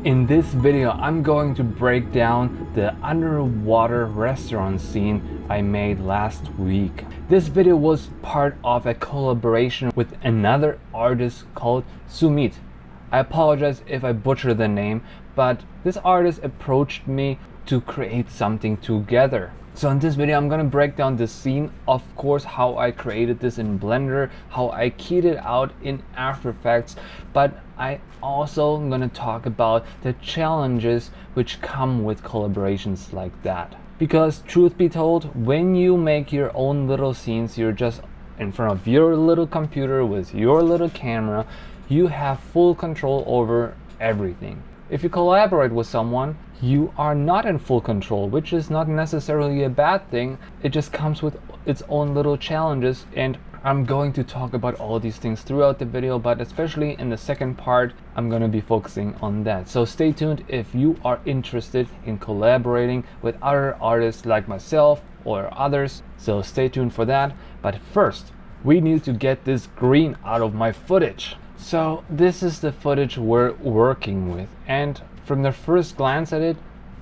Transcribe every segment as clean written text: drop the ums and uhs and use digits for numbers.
In this video, I'm going to break down the underwater restaurant scene I made last week. This video was part of a collaboration with another artist called Sumit. I apologize if I butcher the name, but this artist approached me to create something together. So in this video, I'm gonna break down the scene, of course, how I created this in Blender, how I keyed it out in After Effects, but I also am gonna talk about the challenges which come with collaborations like that. Because truth be told, when you make your own little scenes, you're just in front of your little computer with your little camera, you have full control over everything. If you collaborate with someone, you are not in full control, which is not necessarily a bad thing. It just comes with its own little challenges, and I'm going to talk about all these things throughout the video, but especially in the second part, I'm going to be focusing on that. So stay tuned if you are interested in collaborating with other artists like myself or others. So stay tuned for that. But first, we need to get this green out of my footage. So this is the footage we're working with, and from the first glance at it,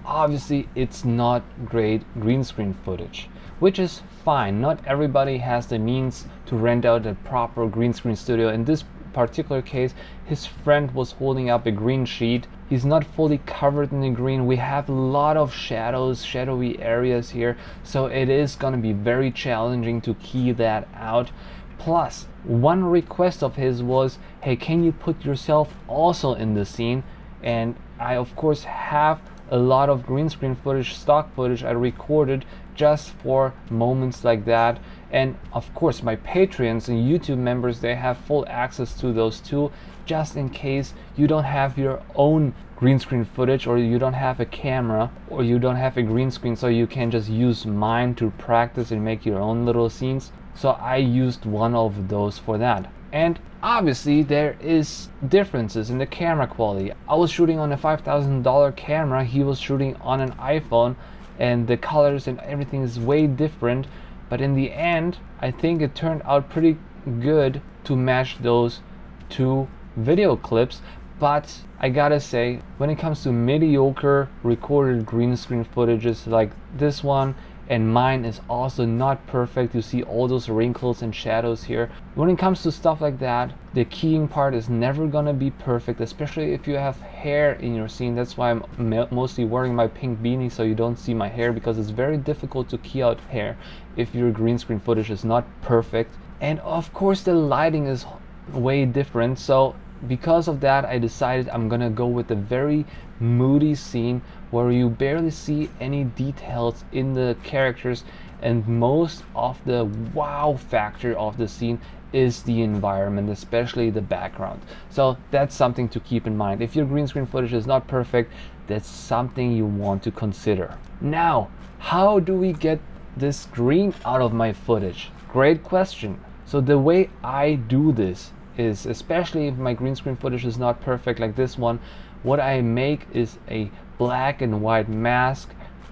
obviously it's not great green screen footage, which is fine. Not everybody has the means to rent out a proper green screen studio. In this particular case, his friend was holding up a green sheet. He's not fully covered in the green. We have a lot of shadows, shadowy areas here, so it is going to be very challenging to key that out. Plus, one request of his was, hey, can you put yourself also in the scene? And I of course have a lot of green screen footage, stock footage I recorded just for moments like that. And of course my Patreons and YouTube members, they have full access to those too, just in case you don't have your own green screen footage, or you don't have a camera, or you don't have a green screen, so you can just use mine to practice and make your own little scenes. So I used one of those for that. And obviously there is differences in the camera quality. I was shooting on a $5,000 camera, he was shooting on an iPhone, and the colors and everything is way different. But in the end, I think it turned out pretty good to match those two video clips. But I gotta say, when it comes to mediocre recorded green screen footages like this one, and mine is also not perfect, you see all those wrinkles and shadows here. When it comes to stuff like that, the keying part is never gonna be perfect, especially if you have hair in your scene. That's why I'm mostly wearing my pink beanie, so you don't see my hair, because it's very difficult to key out hair if your green screen footage is not perfect. And of course the lighting is way different, so because of that, I decided I'm gonna go with a very moody scene where you barely see any details in the characters, and most of the wow factor of the scene is the environment, especially the background. So that's something to keep in mind. If your green screen footage is not perfect, that's something you want to consider. Now, how do we get this green out of my footage? Great question. So the way I do this is, especially if my green screen footage is not perfect like this one, what I make is a black and white mask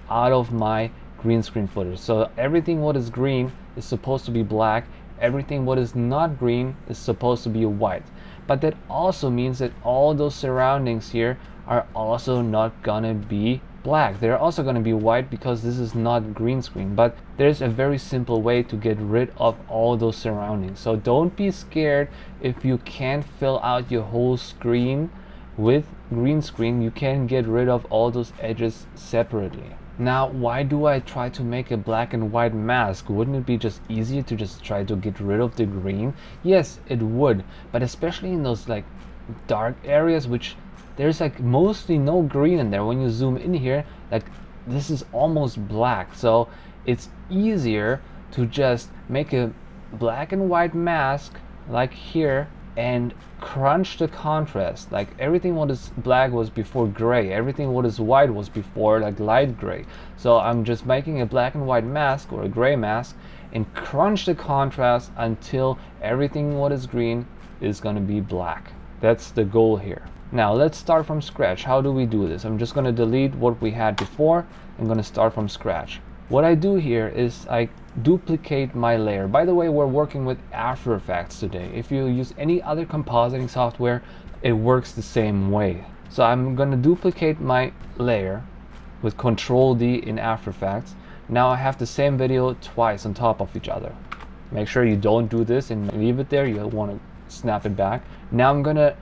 out of my green screen footage. So everything what is green is supposed to be black, everything what is not green is supposed to be white. But that also means that all those surroundings here are also not gonna be black. They're also going to be white, because this is not green screen. But there's a very simple way to get rid of all those surroundings. So don't be scared if you can't fill out your whole screen with green screen. You can get rid of all those edges separately. Now, why do I try to make a black and white mask? Wouldn't it be just easier to just try to get rid of the green? Yes, it would, but especially in those like dark areas, which there's like mostly no green in there. When you zoom in here, like this is almost black, so it's easier to just make a black and white mask like here and crunch the contrast. Like everything what is black was before gray, everything what is white was before like light gray. So I'm just making a black and white mask or a gray mask and crunch the contrast until everything what is green is going to be black. That's the goal here. Now let's start from scratch. How do we do this? I'm just going to delete what we had before. I'm going to start from scratch. What I do here is I duplicate my layer. By the way, we're working with After Effects today. If you use any other compositing software, it works the same way. So I'm gonna duplicate my layer with Control D in After Effects. Now I have the same video twice on top of each other. Make sure you don't do this and leave it there. You want to snap it back. Now I'm gonna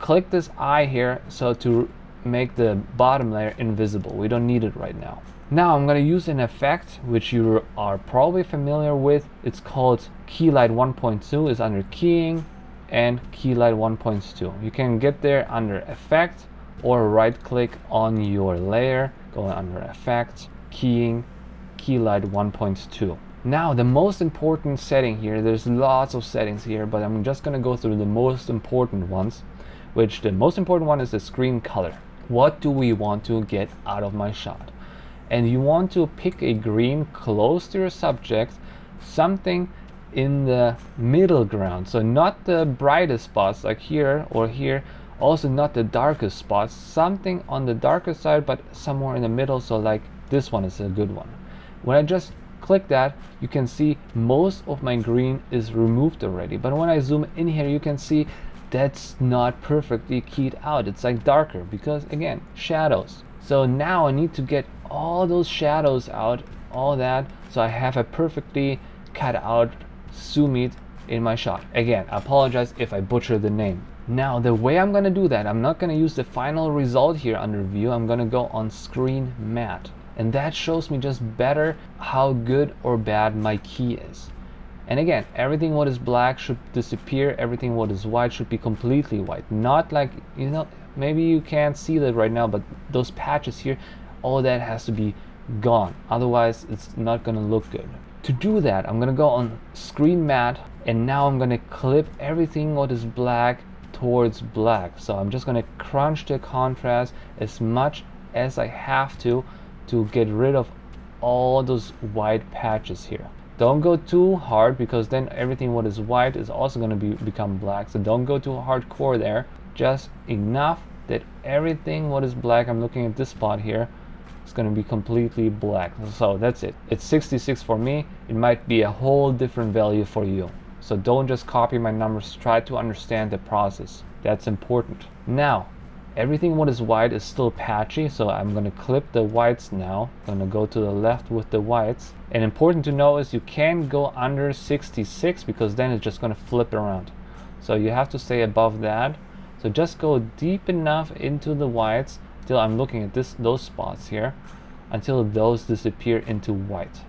click this eye here so to make the bottom layer invisible. We don't need it right now. Now I'm gonna use an effect which you are probably familiar with. It's called Keylight 1.2. It's under Keying and Keylight 1.2. You can get there under Effect or right click on your layer, go under Effect, Keying, Keylight 1.2. Now the most important setting here, there's lots of settings here, but I'm just gonna go through the most important ones, which the most important one is the screen color. What do we want to get out of my shot? And you want to pick a green close to your subject, something in the middle ground. So not the brightest spots like here or here, also not the darkest spots, something on the darker side but somewhere in the middle. So like this one is a good one. When I just click that, you can see most of my green is removed already. But when I zoom in here, you can see that's not perfectly keyed out. It's like darker because again, shadows. So now I need to get all those shadows out, all that, so I have a perfectly cut out Sumit in my shot. Again, I apologize if I butcher the name. Now the way I'm gonna do that, I'm not gonna use the final result here under view. I'm gonna go on screen matte, and that shows me just better how good or bad my key is. And again, everything what is black should disappear, everything what is white should be completely white. Not like, you know, maybe you can't see that right now, but those patches here, all that has to be gone. Otherwise, it's not gonna look good. To do that, I'm gonna go on screen matte, and now I'm gonna clip everything what is black towards black. So I'm just gonna crunch the contrast as much as I have to get rid of all those white patches here. Don't go too hard because then everything what is white is also going to become black. So don't go too hardcore there. Just enough that everything what is black, I'm looking at this spot here, is going to be completely black. So that's it. It's 66 for me. It might be a whole different value for you. So don't just copy my numbers. Try to understand the process. That's important. Now, everything what is white is still patchy, so I'm going to clip the whites now. I'm going to go to the left with the whites. And important to know is you can't go under 66 because then it's just going to flip around. So you have to stay above that. So just go deep enough into the whites till I'm looking at those spots here, until those disappear into white.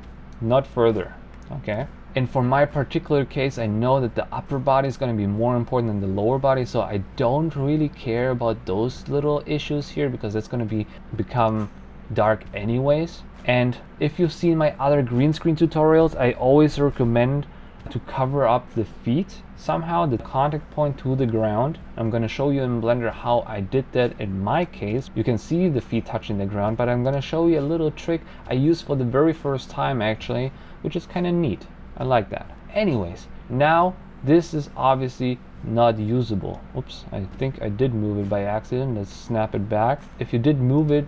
Not further, okay? And for my particular case, I know that the upper body is going to be more important than the lower body, so I don't really care about those little issues here because it's going to become dark anyways. And if you've seen my other green screen tutorials, I always recommend to cover up the feet somehow, the contact point to the ground. I'm going to show you in Blender how I did that in my case. You can see the feet touching the ground, but I'm going to show you a little trick I used for the very first time actually, which is kind of neat. I like that. Anyways, now this is obviously not usable. Oops, I think I did move it by accident. Let's snap it back. If you did move it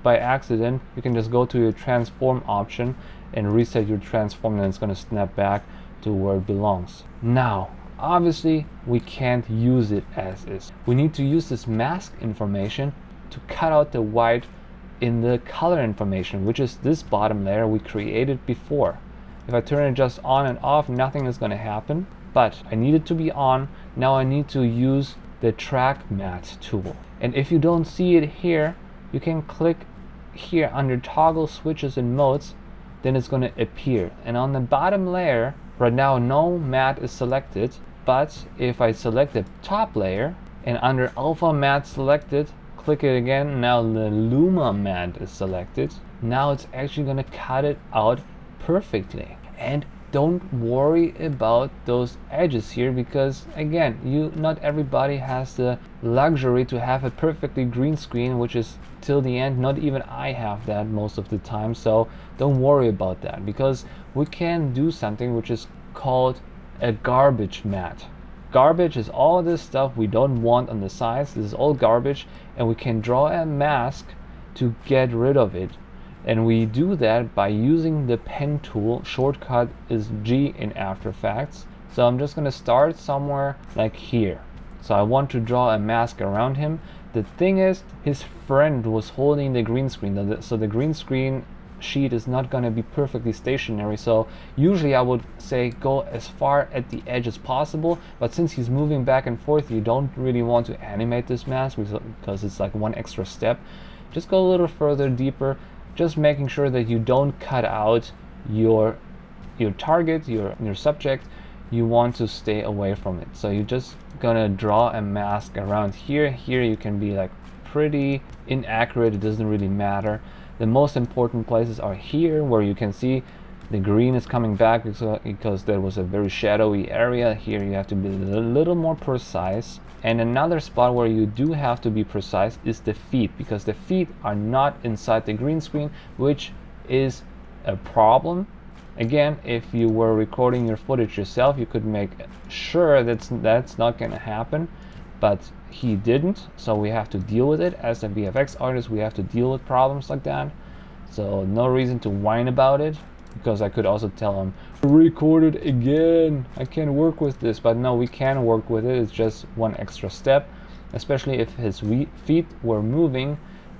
by accident, you can just go to your transform option and reset your transform, and it's going to snap back to where it belongs. Now, obviously, we can't use it as is. We need to use this mask information to cut out the white in the color information, which is this bottom layer we created before. If I turn it just on and off, nothing is going to happen, but I need it to be on. Now I need to use the track matte tool. And if you don't see it here, you can click here under toggle switches and modes, then it's going to appear. And on the bottom layer, right now no matte is selected, but if I select the top layer and under alpha matte selected, click it again, now the Luma matte is selected. Now it's actually going to cut it out perfectly. And don't worry about those edges here because again, not everybody has the luxury to have a perfectly green screen, which is till the end. Not even I have that most of the time, so don't worry about that because we can do something which is called a garbage matte. Garbage is all this stuff we don't want on the sides. This is all garbage, and we can draw a mask to get rid of it. And we do that by using the pen tool. Shortcut is G in After Effects. So I'm just going to start somewhere like here. So I want to draw a mask around him. The thing is, his friend was holding the green screen, so the green screen sheet is not going to be perfectly stationary. So usually I would say go as far at the edge as possible, but since he's moving back and forth, you don't really want to animate this mask because it's like one extra step. Just go a little further deeper, just making sure that you don't cut out your target, your subject. You want to stay away from it. So you're just gonna draw a mask around here. Here you can be like pretty inaccurate, it doesn't really matter. The most important places are here, where you can see the green is coming back because there was a very shadowy area. Here you have to be a little more precise. And another spot where you do have to be precise is the feet, because the feet are not inside the green screen, which is a problem. Again, if you were recording your footage yourself, you could make sure that's not going to happen, but he didn't, so we have to deal with it. As a VFX artist, we have to deal with problems like that. So no reason to whine about it, because I could also tell him, record it again, I can't work with this. But no, we can work with it. It's just one extra step. Especially if his feet were moving,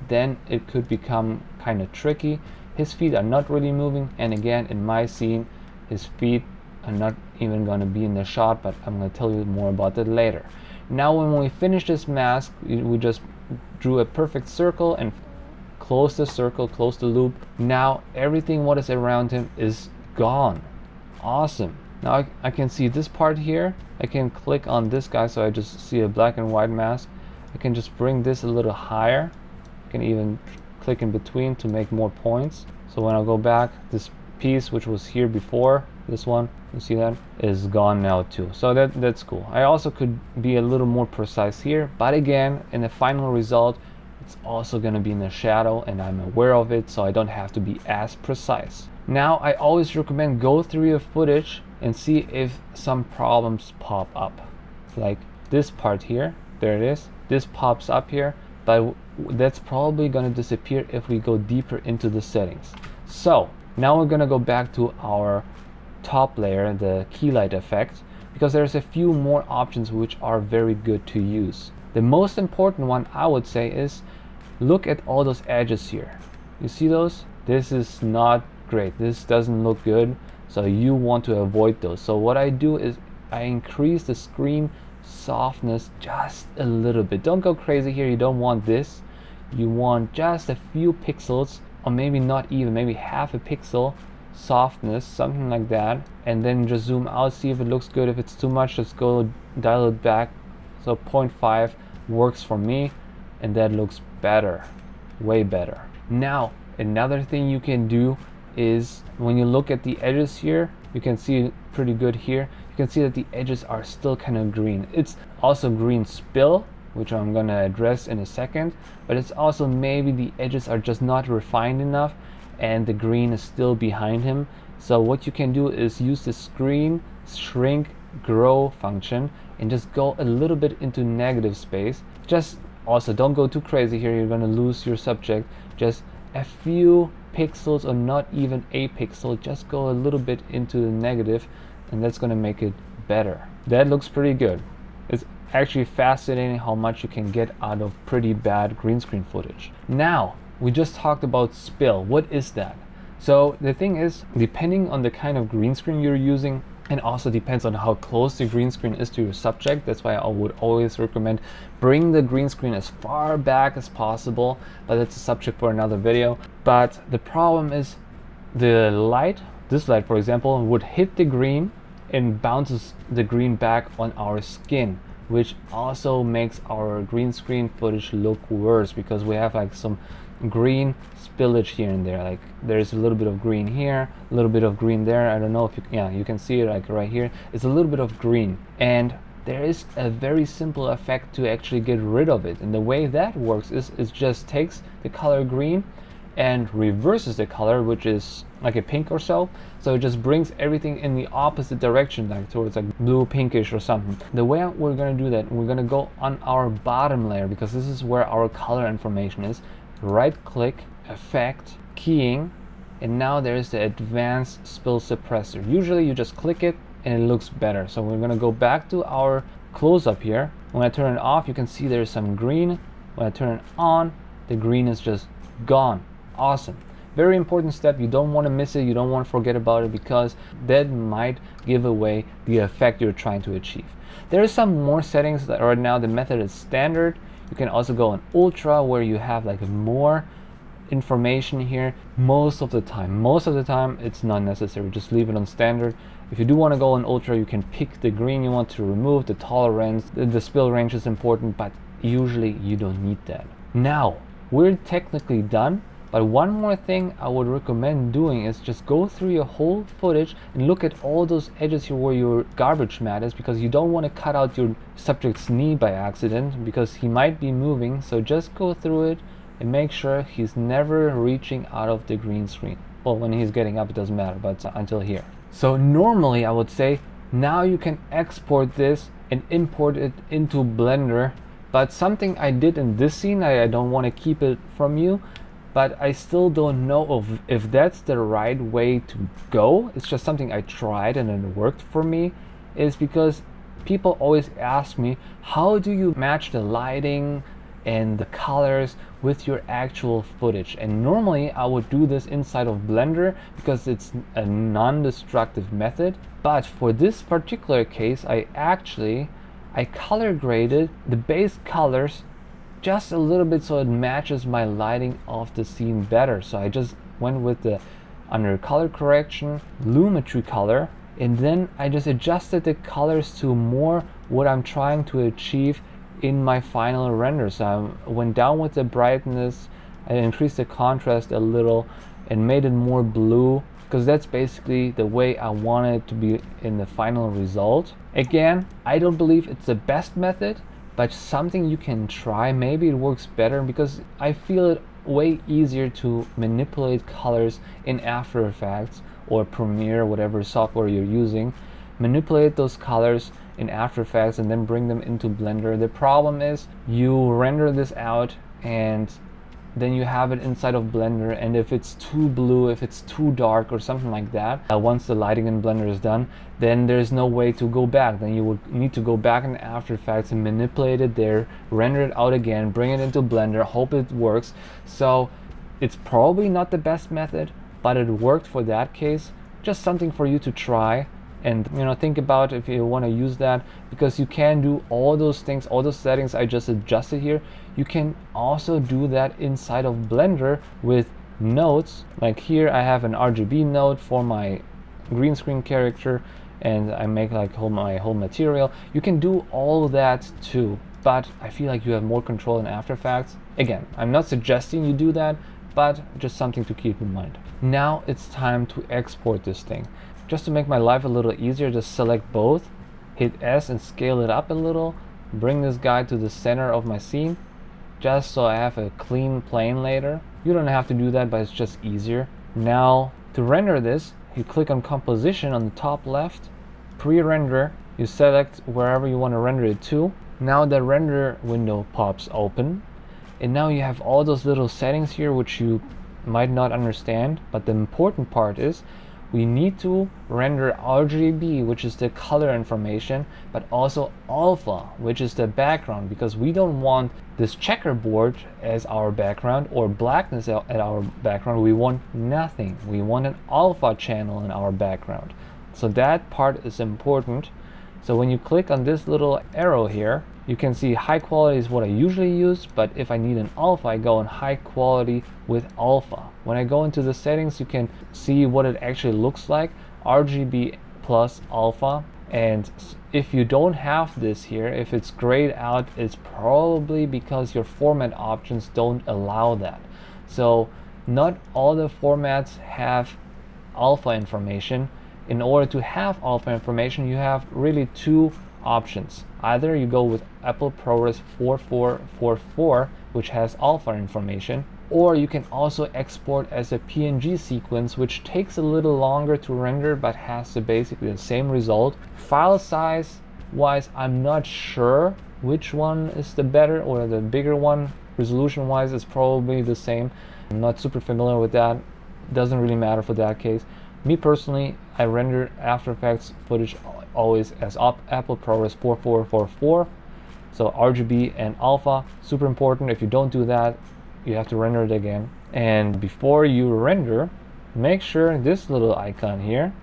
then it could become kind of tricky. His feet are not really moving, and again, in my scene, his feet are not even going to be in the shot, but I'm going to tell you more about that later. Now when we finish this mask, we just drew a perfect circle and close the circle, close the loop. Now everything what is around him is gone. Awesome. Now I can see this part here. I can click on this guy, so I just see a black and white mask. I can just bring this a little higher. I can even click in between to make more points. So when I go back, this piece which was here before, this one, you see that, is gone now too. So that's cool. I also could be a little more precise here, but again, in the final result, it's also going to be in the shadow, and I'm aware of it, so I don't have to be as precise. Now I always recommend go through your footage and see if some problems pop up. Like this part here, there it is, this pops up here, but that's probably going to disappear if we go deeper into the settings. So now we're going to go back to our top layer, the key light effect, because there's a few more options which are very good to use. The most important one, I would say, is look at all those edges here. You see those? This is not great. This doesn't look good, so you want to avoid those. So what I do is I increase the screen softness just a little bit. Don't go crazy here. You don't want this. You want just a few pixels, or maybe not even, maybe half a pixel softness, something like that, and then just zoom out, see if it looks good. If it's too much, just go dial it back. So 0.5 works for me, and that looks better, way better. Now another thing you can do is when you look at the edges here, you can see it pretty good here. You can see that the edges are still kind of green. It's also green spill, which I'm gonna address in a second, but it's also maybe the edges are just not refined enough and the green is still behind him. So what you can do is use the screen shrink grow function and just go a little bit into negative space. Just also don't go too crazy here, you're gonna lose your subject. Just a few pixels, or not even a pixel, just go a little bit into the negative, and that's gonna make it better. That looks pretty good. It's actually fascinating how much you can get out of pretty bad green screen footage. Now we just talked about spill. What is that? So the thing is, depending on the kind of green screen you're using, and also depends on how close the green screen is to your subject. That's why I would always recommend bring the green screen as far back as possible, but that's a subject for another video. But the problem is the light, this light for example, would hit the green and bounces the green back on our skin, which also makes our green screen footage look worse, because we have like some green spillage here and there. Like there's a little bit of green here, a little bit of green there. I don't know if you, yeah, you can see it like right here. It's a little bit of green, and there is a very simple effect to actually get rid of it. And the way that works is it just takes the color green and reverses the color, which is like a pink or so. So it just brings everything in the opposite direction, like towards like blue pinkish or something. The way we're going to do that, we're going to go on our bottom layer, because this is where our color information is. Right click, effect, keying, and now there's the advanced spill suppressor. Usually you just click it and it looks better. So we're going to go back to our close-up here. When I turn it off, you can see there's some green. When I turn it on, the green is just gone. Awesome. Very important step. You don't want to miss it. You don't want to forget about it, because that might give away the effect you're trying to achieve. There are some more settings that right now the method is standard. You can also go on ultra, where you have like more information here. Most of the time it's not necessary. Just leave it on standard. If you do want to go on ultra, you can pick the green you want to remove, the tolerance, the spill range is important, but usually you don't need that. Now we're technically done, but one more thing I would recommend doing is just go through your whole footage and look at all those edges here where your garbage mat is, because you don't want to cut out your subject's knee by accident, because he might be moving. So just go through it and make sure he's never reaching out of the green screen. Well, when he's getting up it doesn't matter, but until here. So normally I would say now you can export this and import it into Blender, but something I did in this scene, I don't want to keep it from you, but I still don't know if that's the right way to go. It's just something I tried and it worked for me, is because people always ask me, how do you match the lighting and the colors with your actual footage? And normally I would do this inside of Blender because it's a non-destructive method, but for this particular case I color graded the base colors just a little bit so it matches my lighting of the scene better. So I just went with the under color correction volumetric color, and then I just adjusted the colors to more what I'm trying to achieve in my final render. So I went down with the brightness, I increased the contrast a little and made it more blue, because that's basically the way I want it to be in the final result. Again, I don't believe it's the best method, but something you can try. Maybe it works better, because I feel it way easier to manipulate colors in After Effects or Premiere, whatever software you're using. Manipulate those colors in After Effects and then bring them into Blender. The problem is you render this out and then you have it inside of Blender, and if it's too blue, if it's too dark or something like that, once the lighting in Blender is done, then there's no way to go back. Then you would need to go back in After Effects and manipulate it there, render it out again, bring it into Blender, hope it works. So it's probably not the best method, but it worked for that case. Just something for you to try and think about if you want to use that, because you can do all those things, all those settings I just adjusted here. You can also do that inside of Blender with nodes. Like here I have an RGB node for my green screen character, and I make like my whole material. You can do all that too, but I feel like you have more control in After Effects. Again, I'm not suggesting you do that, but just something to keep in mind. Now it's time to export this thing. Just to make my life a little easier, just select both, hit S and scale it up a little, bring this guy to the center of my scene, just so I have a clean plane later. You don't have to do that, but it's just easier. Now to render this, you click on composition on the top left, pre-render, you select wherever you want to render it to. Now the render window pops open, and now you have all those little settings here which you might not understand, but the important part is we need to render RGB, which is the color information, but also alpha, which is the background, because we don't want this checkerboard as our background or blackness at our background. We want nothing. We want an alpha channel in our background. So that part is important. So when you click on this little arrow here, you can see high quality is what I usually use, but if I need an alpha, I go on high quality with alpha. When I go into the settings, you can see what it actually looks like, RGB plus alpha. And if you don't have this here, if it's grayed out, it's probably because your format options don't allow that. So not all the formats have alpha information. In order to have alpha information, you have really two options. Either you go with Apple ProRes 4444, which has alpha information, or you can also export as a PNG sequence, which takes a little longer to render but has basically the same result. File size wise, I'm not sure which one is the better or the bigger one. Resolution wise, it's probably the same. I'm not super familiar with that. Doesn't really matter for that case. Me personally, I render After Effects footage always as Apple ProRes 4444, So RGB and alpha, super important. If you don't do that, you have to render it again. And before you render, make sure this little icon here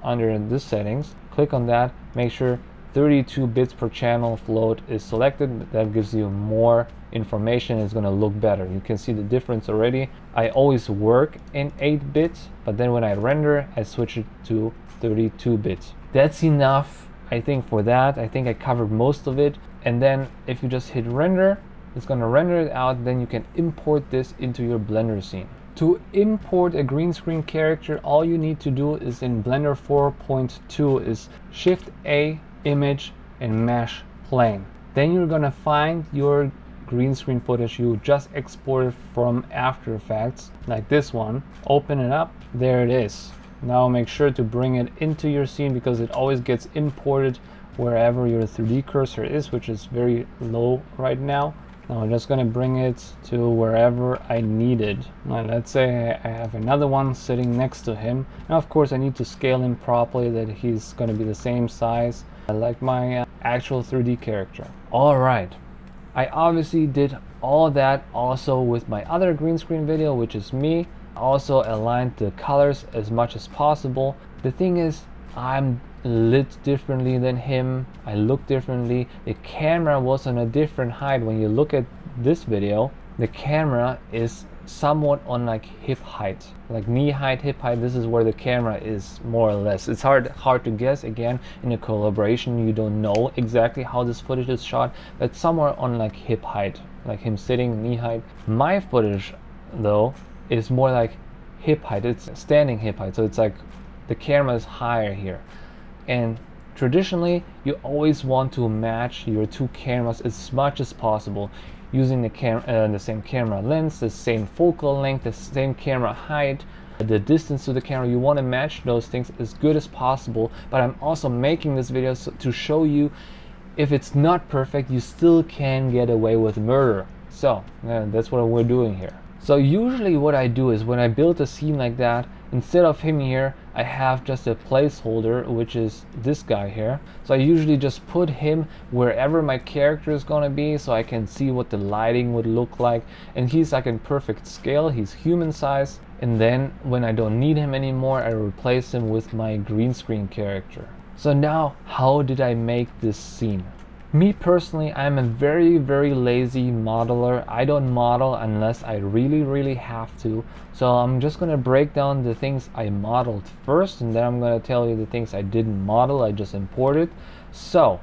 under this settings, click on that, make sure 32 bits per channel float is selected. That gives you more information. It's going to look better. You can see the difference already. I always work in 8 bits, but then when I render, I switch it to 32 bits. That's enough, I think, for that. I think I covered most of it. And then if you just hit render, it's going to render it out. Then you can import this into your Blender scene. To import a green screen character, all you need to do is in Blender 4.2 is Shift A, image, and mesh plane. Then you're gonna find your green screen footage you just exported from After Effects, like this one. Open it up, there it is. Now make sure to bring it into your scene because it always gets imported wherever your 3D cursor is, which is very low right now. Now I'm just gonna bring it to wherever I need it. Now let's say I have another one sitting next to him. Now of course I need to scale him properly that he's gonna be the same size like my actual 3D character. Alright, I obviously did all that also with my other green screen video, which is me. I also aligned the colors as much as possible. The thing is, I'm lit differently than him. I look differently. The camera was on a different height. When you look at this video, the camera is somewhat on like hip height, like knee height, hip height. This is where the camera is more or less. It's hard to guess. Again, in a collaboration, you don't know exactly how this footage is shot, but somewhere on like hip height, like him sitting knee height. My footage though is more like hip height. It's standing hip height, so it's like the camera is higher here. And traditionally, you always want to match your two cameras as much as possible, using the same camera lens, the same focal length, the same camera height, the distance to the camera. You want to match those things as good as possible. But I'm also making this video to show you if it's not perfect, you still can get away with murder. So that's what we're doing here. So usually what I do is when I build a scene like that, instead of him here, I have just a placeholder, which is this guy here. So I usually just put him wherever my character is gonna be so I can see what the lighting would look like. And he's like in perfect scale, he's human size. And then when I don't need him anymore, I replace him with my green screen character. So now, how did I make this scene? Me personally, I'm a very lazy modeler. I don't model unless I really have to. So I'm just gonna break down the things I modeled first, and then I'm gonna tell you the things I didn't model, I just imported. So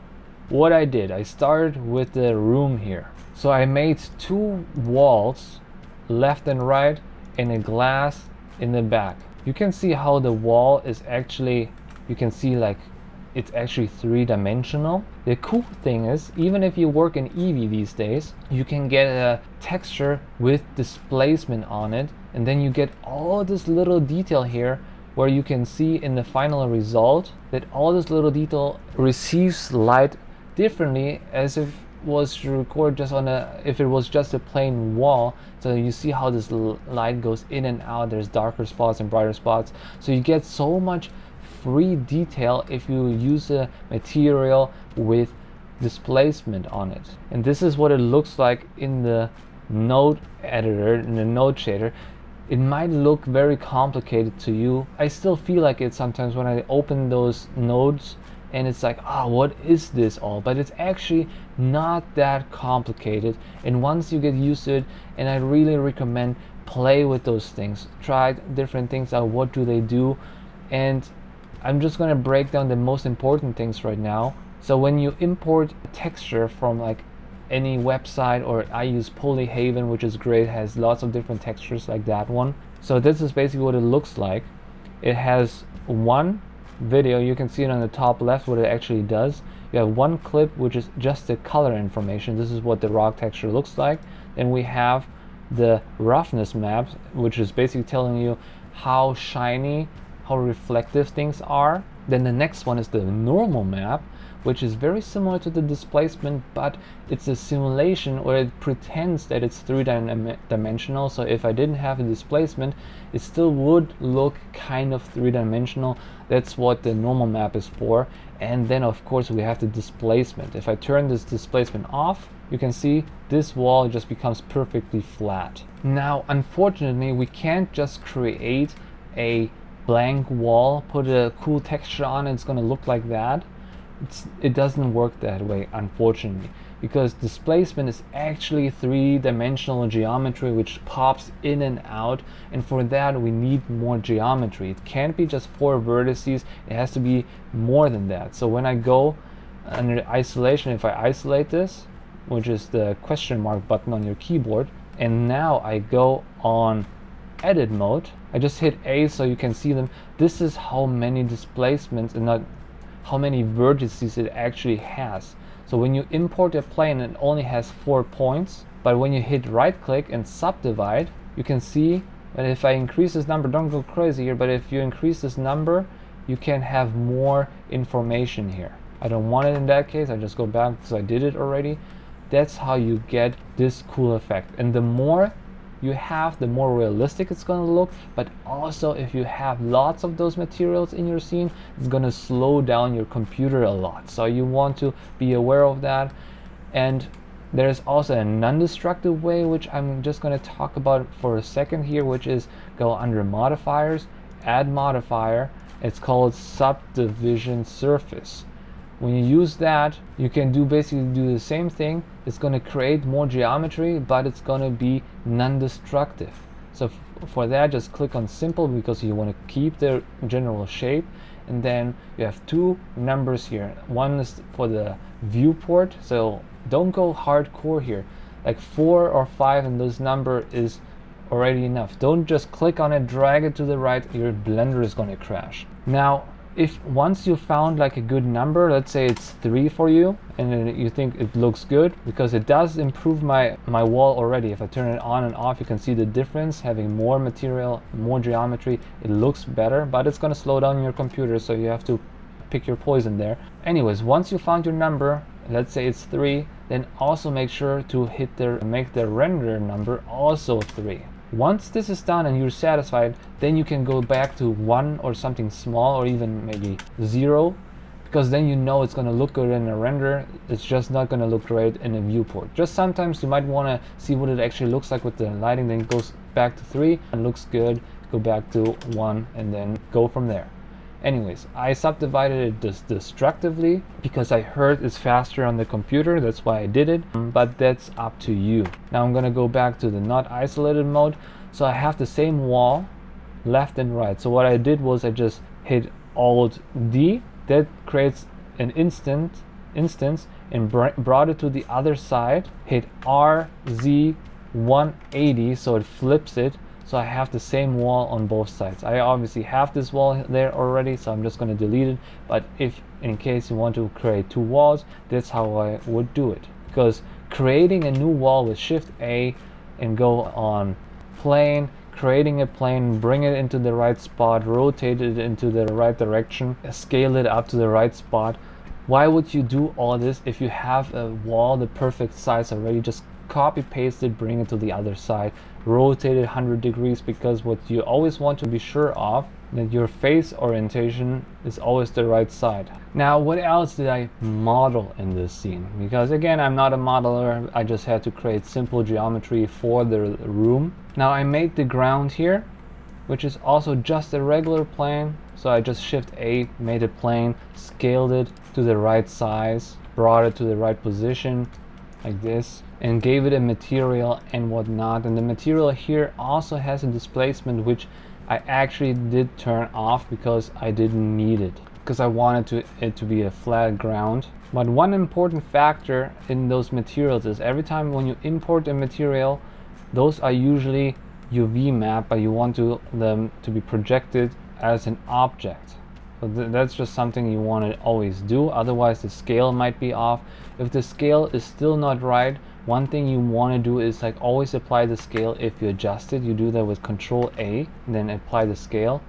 what I did, I started with the room here. So I made 2 walls, left and right, and a glass in the back. You can see how the wall is actually, you can see like it's actually 3-dimensional. The cool thing is, even if you work in Eevee these days, you can get a texture with displacement on it, and then you get all this little detail here where you can see in the final result that all this little detail receives light differently as if it was to record just on if it was just a plain wall. So you see how this light goes in and out. There's darker spots and brighter spots, so you get so much free detail if you use a material with displacement on it. And this is what it looks like in the node editor, in the node shader. It might look very complicated to you. I still feel like it sometimes when I open those nodes and it's like, oh, what is this all? But it's actually not that complicated. And once you get used to it, and I really recommend play with those things, try different things out, what do they do. And I'm just going to break down the most important things right now. So when you import texture from like any website, or I use Polyhaven, which is great, has lots of different textures like that one. So this is basically what it looks like. It has one video, you can see it on the top left what it actually does. You have one clip which is just the color information. This is what the rock texture looks like. Then we have the roughness maps, which is basically telling you how shiny, how reflective things are. Then the next one is the normal map, which is very similar to the displacement, but it's a simulation, or it pretends that it's three-dimensional. So if I didn't have a displacement, it still would look kind of three-dimensional. That's what the normal map is for. And then of course we have the displacement. If I turn this displacement off, you can see this wall just becomes perfectly flat. Now unfortunately we can't just create a blank wall, put a cool texture on it, it's going to look like that. It doesn't work that way, unfortunately, because displacement is actually three-dimensional geometry which pops in and out, and for that we need more geometry. It can't be just 4 vertices, it has to be more than that. So when I go under isolation, if I isolate this, which is the question mark button on your keyboard, and now I go on edit mode, I just hit A so you can see them. This is how many displacements and not how many vertices it actually has. So when you import a plane, it only has 4 points, but when you hit right click and subdivide, you can see that if I increase this number, don't go crazy here, but if you increase this number, you can have more information here. I don't want it in that case, I just go back because I did it already. That's how you get this cool effect. And the more you have, the more realistic it's going to look, but also if you have lots of those materials in your scene, it's going to slow down your computer a lot. So you want to be aware of that. And there's also a non-destructive way, which I'm just going to talk about for a second here, which is go under modifiers, add modifier. It's called subdivision surface. When you use that, you can basically do the same thing. It's going to create more geometry, but it's going to be non-destructive. So for that, just click on simple because you want to keep the general shape. And then you have 2 numbers here. One is for the viewport, so don't go hardcore here. Like 4 or 5, and this number is already enough. Don't just click on it, drag it to the right, your Blender is going to crash. Now, if once you found like a good number, let's say it's 3 for you, and then you think it looks good, because it does improve my wall already. If I turn it on and off, you can see the difference. Having more material, more geometry, it looks better, but it's going to slow down your computer, so you have to pick your poison there. Anyways, once you found your number, let's say it's 3, then also make sure to make the render number also 3. Once this is done and you're satisfied, then you can go back to 1 or something small, or even maybe 0, because then you know it's going to look good in a render. It's just not going to look great in a viewport. Just sometimes you might want to see what it actually looks like with the lighting, then it goes back to 3 and looks good, go back to 1, and then go from there. Anyways, I subdivided it destructively because I heard it's faster on the computer, that's why I did it, but that's up to you. Now I'm gonna go back to the not isolated mode. So I have the same wall, left and right. So what I did was I just hit Alt D, that creates an instance and brought it to the other side, hit RZ 180, so it flips it. So I have the same wall on both sides. I obviously have this wall there already, so I'm just going to delete it. But if in case you want to create 2 walls, that's how I would do it. Because creating a new wall with Shift A and go on plane, creating a plane, bring it into the right spot, rotate it into the right direction, scale it up to the right spot. Why would you do all this if you have a wall the perfect size already? Just copy paste it, bring it to the other side, rotate it 100 degrees, because what you always want to be sure of, that your face orientation is always the right side. Now, what else did I model in this scene? Because again, I'm not a modeler, I just had to create simple geometry for the room. Now I made the ground here, which is also just a regular plane. So I just Shift A, made a plane, scaled it to the right size, brought it to the right position, like this, and gave it a material and whatnot. And the material here also has a displacement, which I actually did turn off because I didn't need it, because I wanted it to be a flat ground. But one important factor in those materials is every time when you import a material, those are usually UV mapped, but you want them to be projected as an object. So that's just something you want to always do, otherwise the scale might be off. If the scale is still not right, one thing you want to do is like always apply the scale. If you adjust it, you do that with Control A, then apply the scale.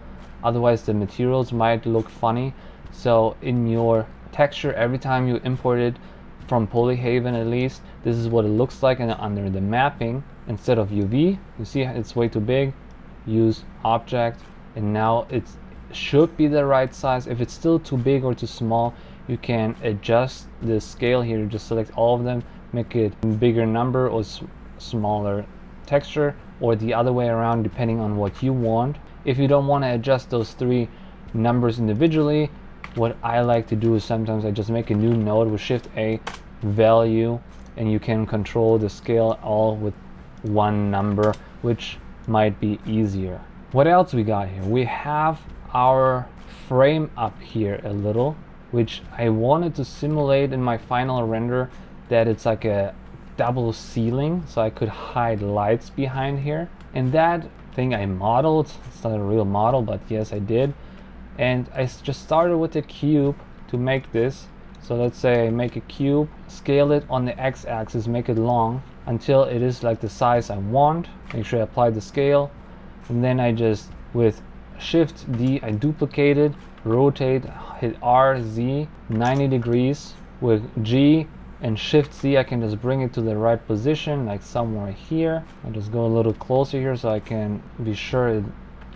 Otherwise the materials might look funny. So in your texture every time you import it from Polyhaven. At least this is what it looks like. And under the mapping, instead of UV, you see it's way too big, use object, and now it should be the right size. If it's still too big or too small, you can adjust the scale here. Just select all of them, make it bigger number or smaller texture, or the other way around depending on what you want. If you don't want to adjust those three numbers individually, what I like to do is sometimes I just make a new node with Shift A, value, and you can control the scale all with one number, which might be easier. What else we got here? We have our frame up here a little, which I wanted to simulate in my final render, that it's like a double ceiling, so I could hide lights behind here. And that thing I modeled, it's not a real model, but yes, I did. And I just started with a cube to make this. So let's say I make a cube, scale it on the x-axis, make it long until it is like the size I want. Make sure I apply the scale, and then I just with Shift D I duplicate it, rotate, hit R, Z, 90 degrees. With G and Shift Z I can just bring it to the right position, like somewhere here. I'll just go a little closer here so I can be sure it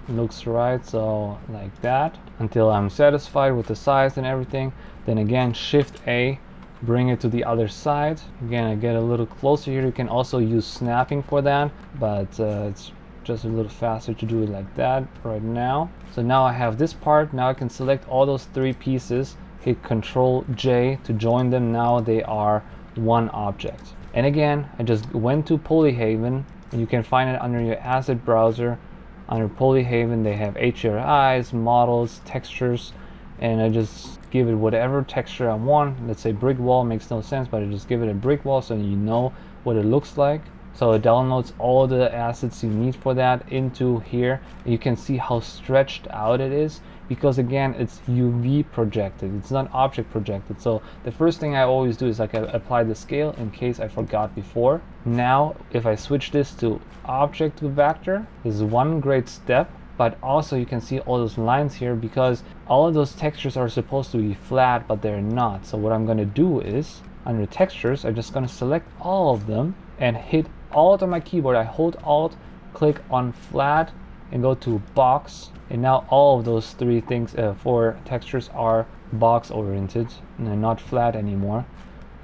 looks right, so like that, until I'm satisfied with the size and everything. Then again Shift A, bring it to the other side. Again, I get a little closer here. You can also use snapping for that, but it's just a little faster to do it like that right now. So now I have this part. Now I can select all those three pieces, hit Control J to join them. Now they are one object. And again, I just went to Polyhaven, and you can find it under your asset browser. Under Polyhaven they have HDRIs, models, textures, and I just give it whatever texture I want. Let's say brick wall, makes no sense, but I just give it a brick wall so you know what it looks like. So it downloads all the assets you need for that into here. You can see how stretched out it is, because again it's UV projected, it's not object projected. So the first thing I always do is like I apply the scale in case I forgot before. Now if I switch this to object to vector, this is one great step. But also you can see all those lines here, because all of those textures are supposed to be flat, but they're not. So what I'm going to do is under textures, I'm just going to select all of them and hit Alt on my keyboard. I hold Alt, click on flat, and go to box. And now all of those three things, four textures are box oriented and they're not flat anymore.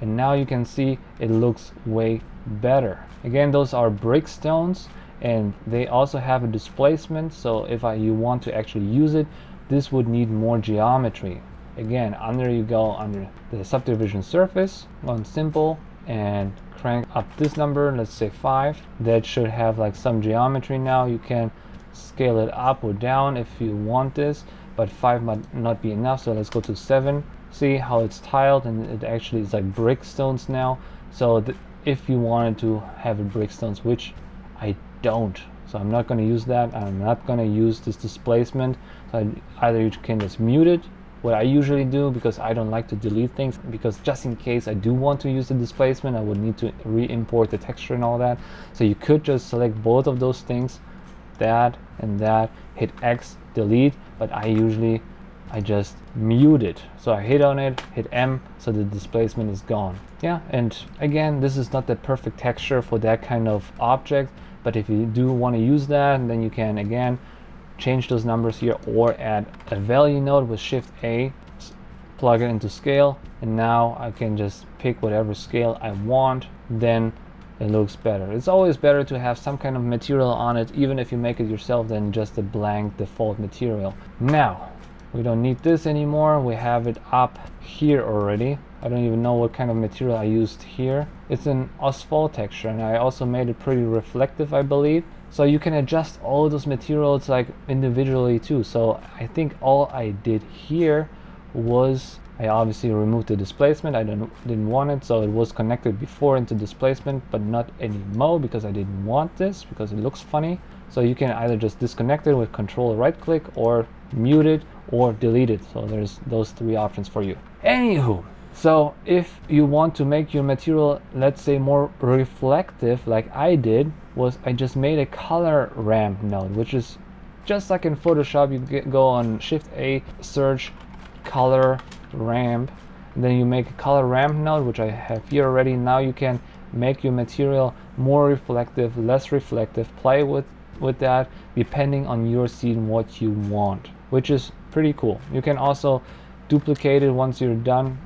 And now you can see it looks way better. Again, those are brick stones, and they also have a displacement. So if you want to actually use it, this would need more geometry. Again, you go under the subdivision surface, on simple, and crank up this number, let's say 5. That should have like some geometry now. You can scale it up or down if you want this, but 5 might not be enough, so let's go to 7. See how it's tiled, and it actually is like brick stones now. So if you wanted to have it brick stones, which I don't, so I'm not going to use that. I'm not going to use this displacement. So either you can just mute it, what I usually do, because I don't like to delete things, because just in case I do want to use the displacement, I would need to re-import the texture and all that. So you could just select both of those things, that and that, hit X, delete, but I just mute it. So I hit on it, hit M, so the displacement is gone. Yeah, and again, this is not the perfect texture for that kind of object, but if you do want to use that, then you can again change those numbers here, or add a value node with Shift A, plug it into scale, and now I can just pick whatever scale I want. Then it looks better. It's always better to have some kind of material on it, even if you make it yourself, than just a blank default material. Now we don't need this anymore. We have it up here already. I don't even know what kind of material I used here. It's an asphalt texture, and I also made it pretty reflective, I believe. So you can adjust all of those materials like individually too. So I think all I did here was I obviously removed the displacement. I didn't want it, so it was connected before into displacement, but not anymore because I didn't want this, because it looks funny. So you can either just disconnect it with Control right click, or mute it, or delete it. So there's those three options for you. Anywho, so if you want to make your material, let's say, more reflective, like I did, was I just made a color ramp node, which is just like in Photoshop. You go on Shift A, search color ramp, And then you make a color ramp node, which I have here already. Now you can make your material more reflective, less reflective, play with that depending on your scene what you want, which is pretty cool. You can also duplicate it once you're done,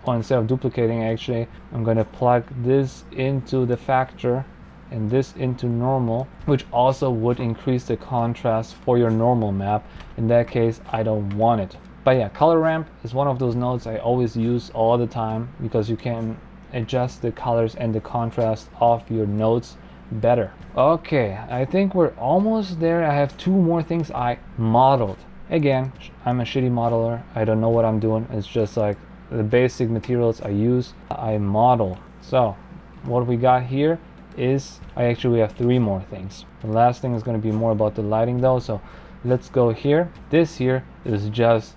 or instead of duplicating, actually I'm going to plug this into the factor and this into normal, which also would increase the contrast for your normal map. In that case, I don't want it. But yeah, color ramp is one of those nodes I always use all the time, because you can adjust the colors and the contrast of your nodes better. Okay, I think we're almost there. I have 2 more things I modeled. Again, I'm a shitty modeler. I don't know what I'm doing. It's just like the basic materials I use, I model. So what we got here is, we have 3 more things. The last thing is going to be more about the lighting though, so let's go here. This here is just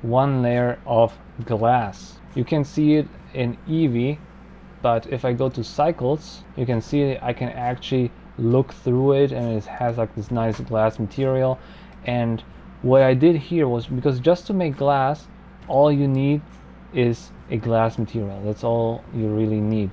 one layer of glass. You can see it in Eevee, but if I go to cycles, you can see I can actually look through it, and it has like this nice glass material. And what I did here was, because just to make glass, all you need is a glass material. That's all you really need.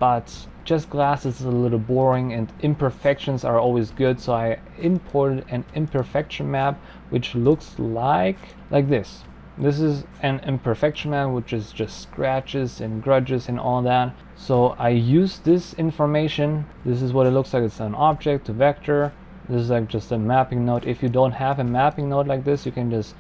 But just glass is a little boring, and imperfections are always good, so I imported an imperfection map which looks like this. This is an imperfection map, which is just scratches and grudges and all that. So I use this information. This is what it looks like. It's an object to vector. This is like just a mapping node. If you don't have a mapping node like this, you can just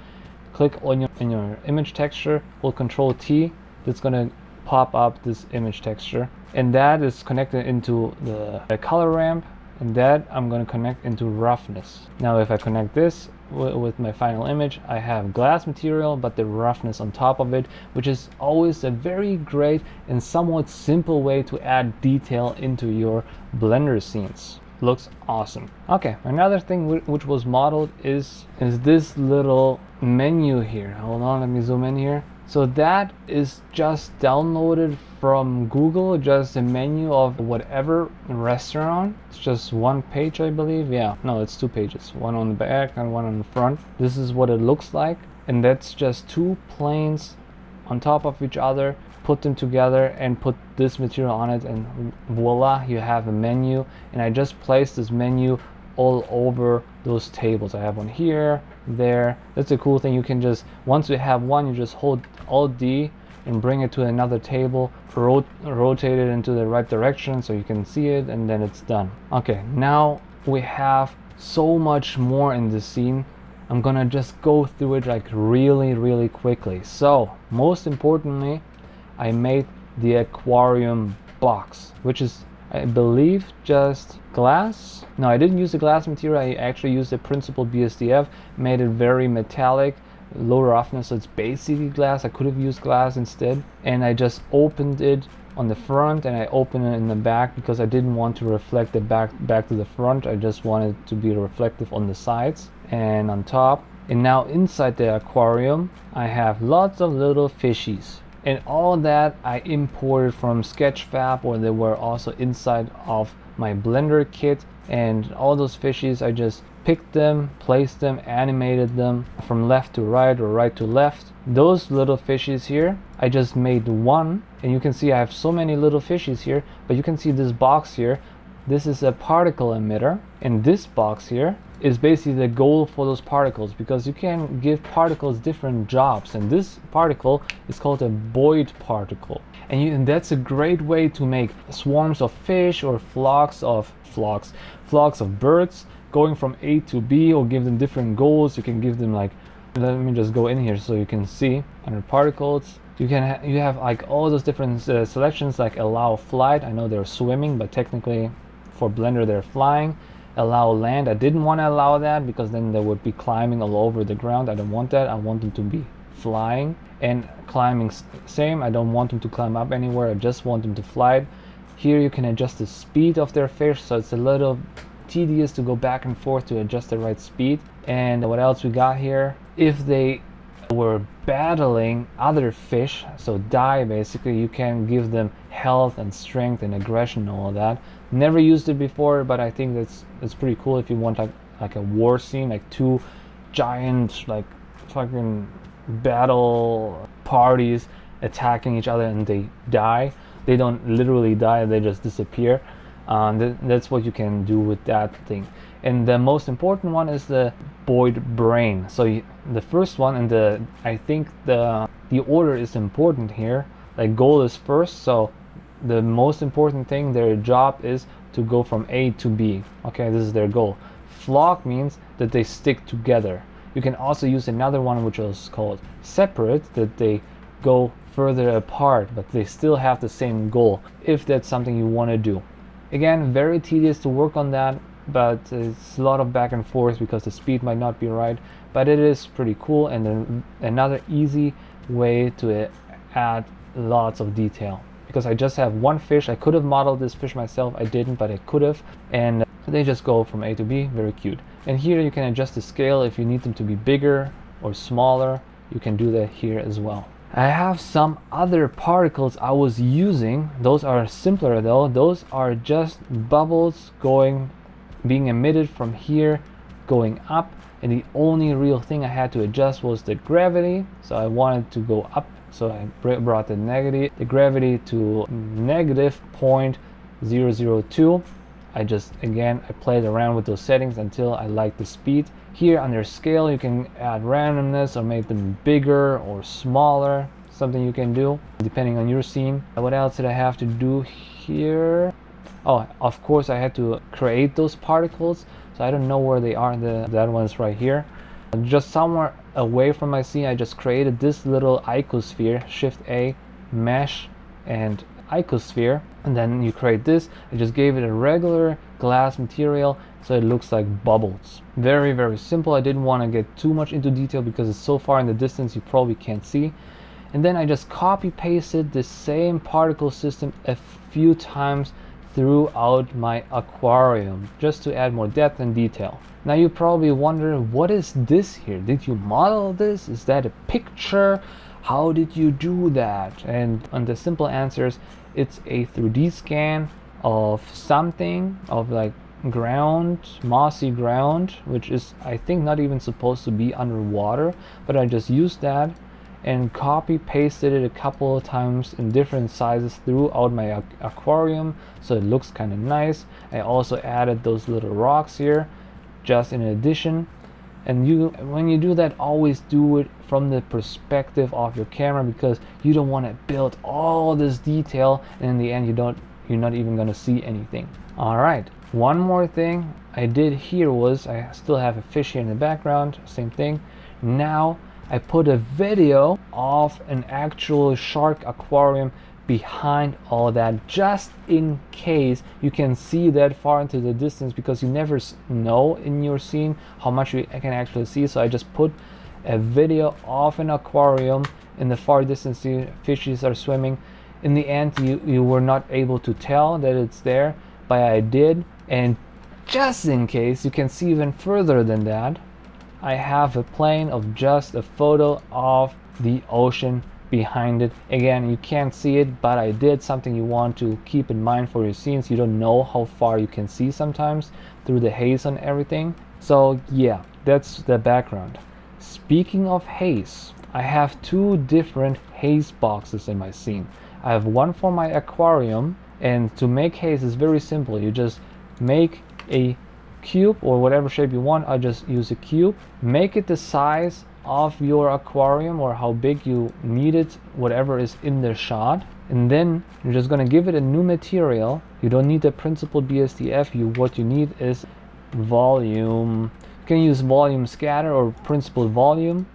click on your image texture, hold Control T. That's gonna pop up this image texture, and that is connected into the color ramp, and that I'm going to connect into roughness. Now if I connect this with my final image, I have glass material but the roughness on top of it, which is always a very great and somewhat simple way to add detail into your Blender scenes. Looks awesome. Okay, another thing which was modeled is this little menu here. Hold on, let me zoom in here. So that is just downloaded from Google, just a menu of whatever restaurant. It's just one page, I believe. Yeah, no, it's 2 pages, one on the back and one on the front. This is what it looks like, and that's just 2 planes on top of each other. Put them together and put this material on it, and voila, you have a menu. And I just placed this menu all over those tables. I have one here, there. That's a cool thing. You can just, once you have one, you just hold Alt D and bring it to another table, rotate it into the right direction so you can see it, and then it's done. Okay, now we have so much more in this scene. I'm gonna just go through it like really quickly. So most importantly, I made the aquarium box, which is, I believe, just glass. No, I didn't use the glass material. I actually used the principled BSDF, made it very metallic, low roughness, so it's basically glass. I could have used glass instead, and I just opened it on the front and I opened it in the back because I didn't want to reflect the back to the front. I just wanted it to be reflective on the sides and on top. And now inside the aquarium, I have lots of little fishies. And all that I imported from Sketchfab, or they were also inside of my Blender kit. And all those fishies, I just picked them, placed them, animated them from left to right or right to left. Those little fishies here, I just made one. And you can see I have so many little fishies here, but you can see this box here. This is a particle emitter, and this box here is basically the goal for those particles, because you can give particles different jobs, and this particle is called a Boyd particle, and that's a great way to make swarms of fish or flocks of birds going from A to B, or give them different goals. You can give them, like, let me just go in here so you can see under particles. You have like all those different selections, like allow flight. I know they're swimming, but technically for Blender they're flying. Allow land, I didn't want to allow that because then they would be climbing all over the ground. I don't want that. I want them to be flying. And climbing, same. I don't want them to climb up anywhere. I just want them to fly. Here you can adjust the speed of their fish, so it's a little tedious to go back and forth to adjust the right speed. And what else we got here? If they were battling other fish, so die basically, you can give them health and strength and aggression and all that. Never used it before, but I think that's pretty cool if you want like a war scene, like 2 giant like fucking battle parties attacking each other and they die. They don't literally die, they just disappear. That's what you can do with that thing. And the most important one is the void brain. So the first one, and I think the order is important here. Like goal is first, so the most important thing, their job is to go from A to B. Okay, this is their goal. Flock means that they stick together. You can also use another one which is called separate, that they go further apart, but they still have the same goal, if that's something you want to do. Again, very tedious to work on that, but it's a lot of back and forth because the speed might not be right, but it is pretty cool, and then another easy way to add lots of detail. Because I just have one fish, I could have modeled this fish myself, I didn't, but I could have, and they just go from A to B, very cute. And here you can adjust the scale if you need them to be bigger or smaller, you can do that here as well. I have some other particles I was using. Those are simpler though. Those are just bubbles being emitted from here, going up, and the only real thing I had to adjust was the gravity. So I wanted to go up, so I brought the gravity to negative 0.002. I played around with those settings until I liked the speed. Here under scale you can add randomness or make them bigger or smaller, something you can do depending on your scene. What else did I have to do here? Oh, of course I had to create those particles, so I don't know where they are. That one's right here. Just somewhere away from my scene I just created this little icosphere, Shift A, mesh and icosphere, and then you create this. I just gave it a regular glass material so it looks like bubbles. Very, very simple. I didn't want to get too much into detail because it's so far in the distance you probably can't see. And then I just copy pasted the same particle system a few times throughout my aquarium just to add more depth and detail. Now you probably wonder, what is this here? Did you model this? Is that a picture? How did you do that? And the simple answer is it's a 3D scan of something, of like ground, mossy ground, which is I think not even supposed to be underwater, but I just used that and copy pasted it a couple of times in different sizes throughout my aquarium, so it looks kind of nice. I also added those little rocks here just in addition. And when you do that, always do it from the perspective of your camera, because you don't want to build all this detail and in the end you're not even going to see anything. All right, one more thing I did here was, I still have a fish here in the background, same thing. Now I put a video of an actual shark aquarium behind all that, just in case you can see that far into the distance, because you never know in your scene how much you can actually see. So I just put a video of an aquarium in the far distance. The fishes are swimming. In the end you were not able to tell that it's there, but I did. And just in case you can see even further than that, I have a plane of just a photo of the ocean behind it. Again, you can't see it, but I did something you want to keep in mind for your scenes. You don't know how far you can see sometimes through the haze and everything. So yeah, that's the background. Speaking of haze, I have two different haze boxes in my scene. I have one for my aquarium, and to make haze is very simple. You just make a cube or whatever shape you want. I just use a cube, make it the size of your aquarium or how big you need it, whatever is in the shot, and then you're just going to give it a new material. You don't need the principled BSDF. What you need is volume. You can use volume scatter or principled volume.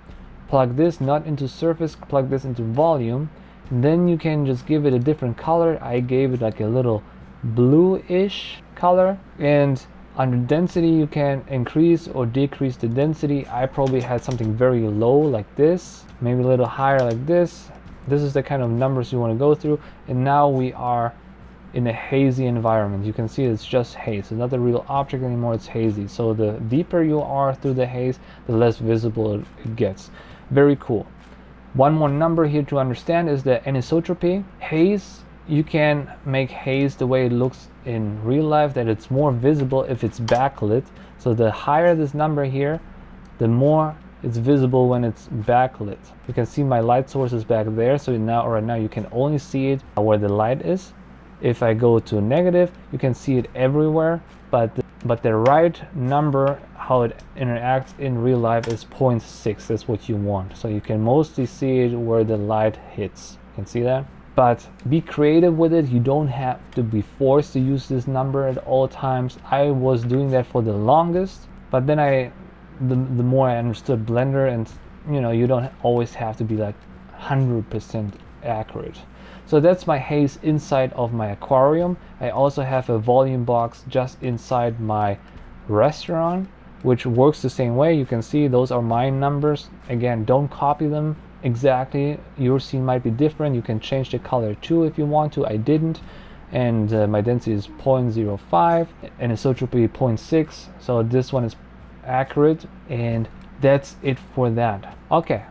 Plug this not into surface, plug this into volume, and then you can just give it a different color. I gave it like a little bluish color, and under density you can increase or decrease the density. I probably had something very low like this, maybe a little higher like this. This is the kind of numbers you want to go through. And now we are in a hazy environment. You can see it's just haze. It's not a real object anymore, it's hazy. So the deeper you are through the haze, the less visible it gets. Very cool. One more number here to understand is the anisotropy. Haze, you can make haze the way it looks in real life, that it's more visible if it's backlit. So the higher this number here, the more it's visible when it's backlit. You can see my light source is back there, so right now you can only see it where the light is. If I go to negative, you can see it everywhere, but the right number, how it interacts in real life, is 0.6. That's what you want. So you can mostly see it where the light hits. You can see that? But be creative with it. You don't have to be forced to use this number at all times. I was doing that for the longest, but then the more I understood Blender, and you don't always have to be like 100% accurate. So that's my haze inside of my aquarium. I also have a volume box just inside my restaurant, which works the same way. You can see those are my numbers. Again, don't copy them exactly. Your scene might be different. You can change the color too if you want to. I didn't. And my density is 0.05 and isotropy 0.6. So this one is accurate, and that's it for that. Okay,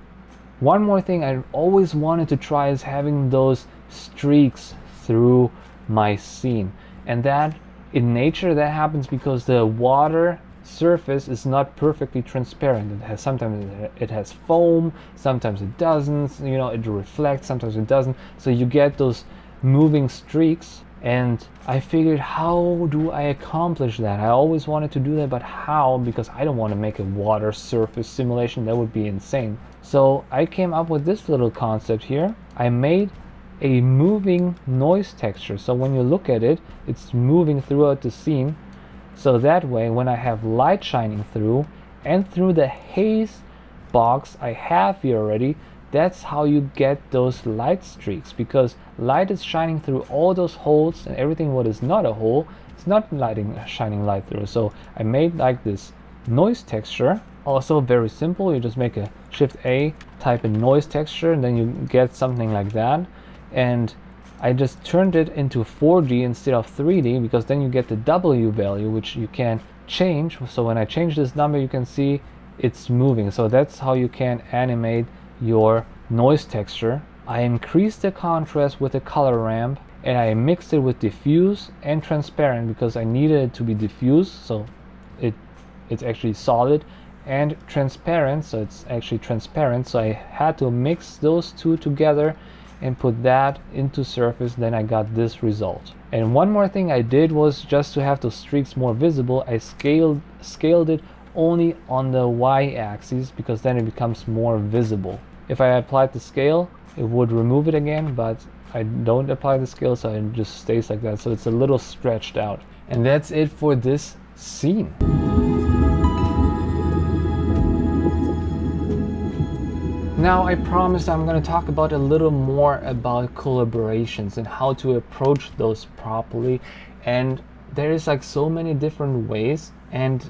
one more thing I always wanted to try is having those streaks through my scene, and that in nature that happens because the water surface is not perfectly transparent. Sometimes it has foam, sometimes it doesn't, it reflects, sometimes it doesn't, so you get those moving streaks. And I figured, how do I accomplish that? I always wanted to do that, but how? Because I don't want to make a water surface simulation. That would be insane. So I came up with this little concept here. I made a moving noise texture. So when you look at it, it's moving throughout the scene. So that way, when I have light shining through and through the haze box I have here already, that's how you get those light streaks, because light is shining through all those holes, and everything what is not a hole, it's not shining light through. So I made like this noise texture. Also very simple. You just make a Shift A, type in noise texture, and then you get something like that. And I just turned it into 4D instead of 3D, because then you get the W value, which you can change. So when I change this number, you can see it's moving. So that's how you can animate your noise texture. I increased the contrast with the color ramp, and I mixed it with diffuse and transparent because I needed it to be diffuse, so it's actually solid, and transparent, so it's actually transparent. So I had to mix those two together and put that into surface. Then I got this result. And one more thing I did was, just to have those streaks more visible, I scaled it only on the y-axis, because then it becomes more visible. If I applied the scale, it would remove it again, but I don't apply the scale, so it just stays like that. So it's a little stretched out. And that's it for this scene. Now I promised I'm going to talk about a little more about collaborations and how to approach those properly. And there is like so many different ways. And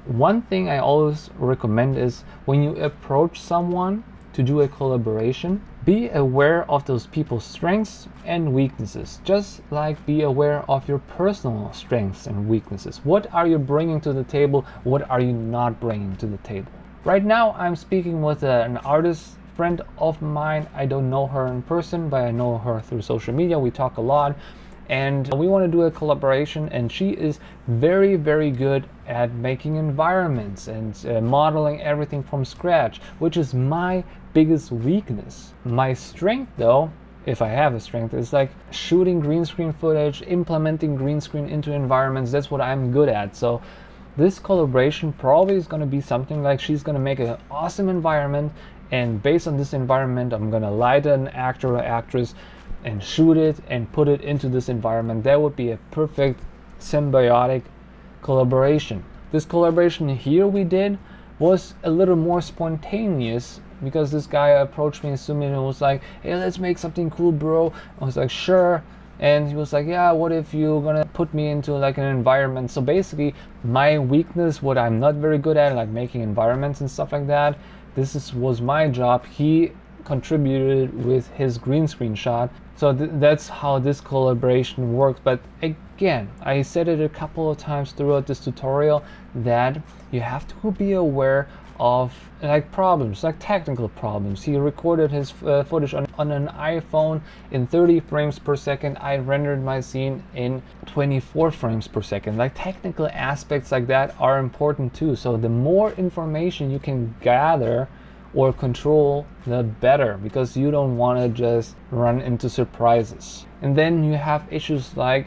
one thing I always recommend is, when you approach someone to do a collaboration, be aware of those people's strengths and weaknesses. Just like be aware of your personal strengths and weaknesses. What are you bringing to the table? What are you not bringing to the table? Right now I'm speaking with an artist friend of mine. I don't know her in person, but I know her through social media. We talk a lot, and we want to do a collaboration, and she is very, very good at making environments and modeling everything from scratch, which is my biggest weakness. My strength, though, if I have a strength, is like shooting green screen footage, implementing green screen into environments. That's what I'm good at. So this collaboration probably is going to be something like, she's going to make an awesome environment, and based on this environment, I'm going to light an actor or actress and shoot it and put it into this environment. That would be a perfect symbiotic collaboration. This collaboration here we did was a little more spontaneous, because this guy approached me, Sumit, and was like, hey, let's make something cool, bro. I was like, sure. And he was like, yeah, what if you're gonna put me into like an environment? So basically my weakness, what I'm not very good at, like making environments and stuff like that, was my job. He contributed with his green screen shot. So that's how this collaboration works. But again, I said it a couple of times throughout this tutorial, that you have to be aware of like problems, like technical problems. He recorded his footage on an iPhone in 30 frames per second. I rendered my scene in 24 frames per second. Like technical aspects like that are important too. So the more information you can gather or control, the better, because you don't want to just run into surprises. And then you have issues like,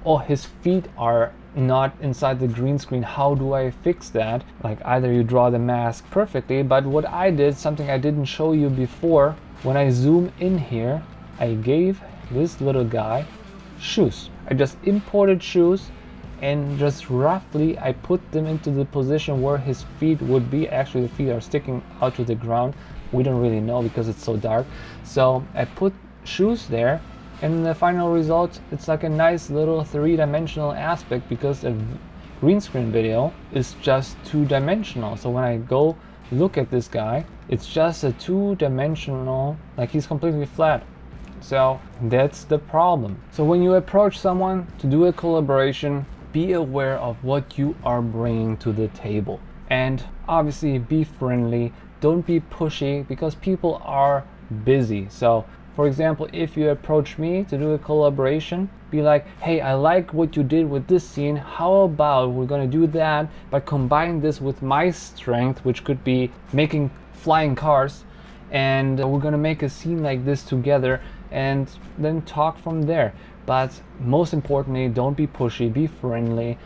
oh, his feet are not inside the green screen. How do I fix that? Like either you draw the mask perfectly, but what I did, something I didn't show you before, when I zoom in here, I gave this little guy shoes. I just imported shoes and just roughly I put them into the position where his feet would be. Actually the feet are sticking out to the ground. We don't really know because it's so dark. So I put shoes there, and in the final result it's like a nice little three-dimensional aspect, because a green screen video is just two-dimensional. So when I go look at this guy, it's just a two-dimensional, like he's completely flat. So that's the problem. So when you approach someone to do a collaboration, be aware of what you are bringing to the table, and obviously be friendly. Don't be pushy, because people are busy. So for example, if you approach me to do a collaboration, be like, hey, I like what you did with this scene. How about we're gonna do that, but combine this with my strength, which could be making flying cars, and we're gonna make a scene like this together, and then talk from there. But most importantly, don't be pushy, be friendly,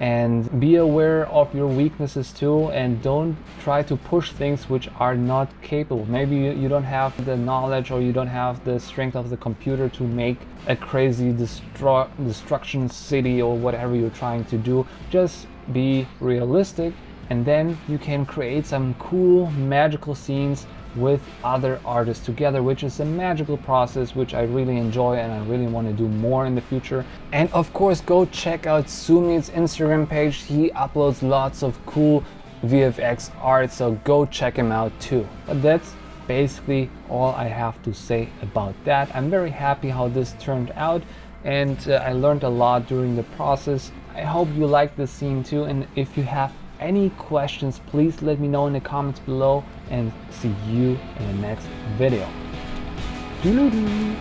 and be aware of your weaknesses too, and don't try to push things which are not capable. Maybe you don't have the knowledge, or you don't have the strength of the computer to make a crazy destruction city or whatever you're trying to do. Just be realistic, and then you can create some cool magical scenes with other artists together, which is a magical process which I really enjoy and I really want to do more in the future. And of course, go check out Sumit's Instagram page. He uploads lots of cool VFX art, so go check him out too. But that's basically all I have to say about that. I'm very happy how this turned out, and I learned a lot during the process. I hope you like this scene too, and if you have any questions, please let me know in the comments below, and see you in the next video. Doodle-doo.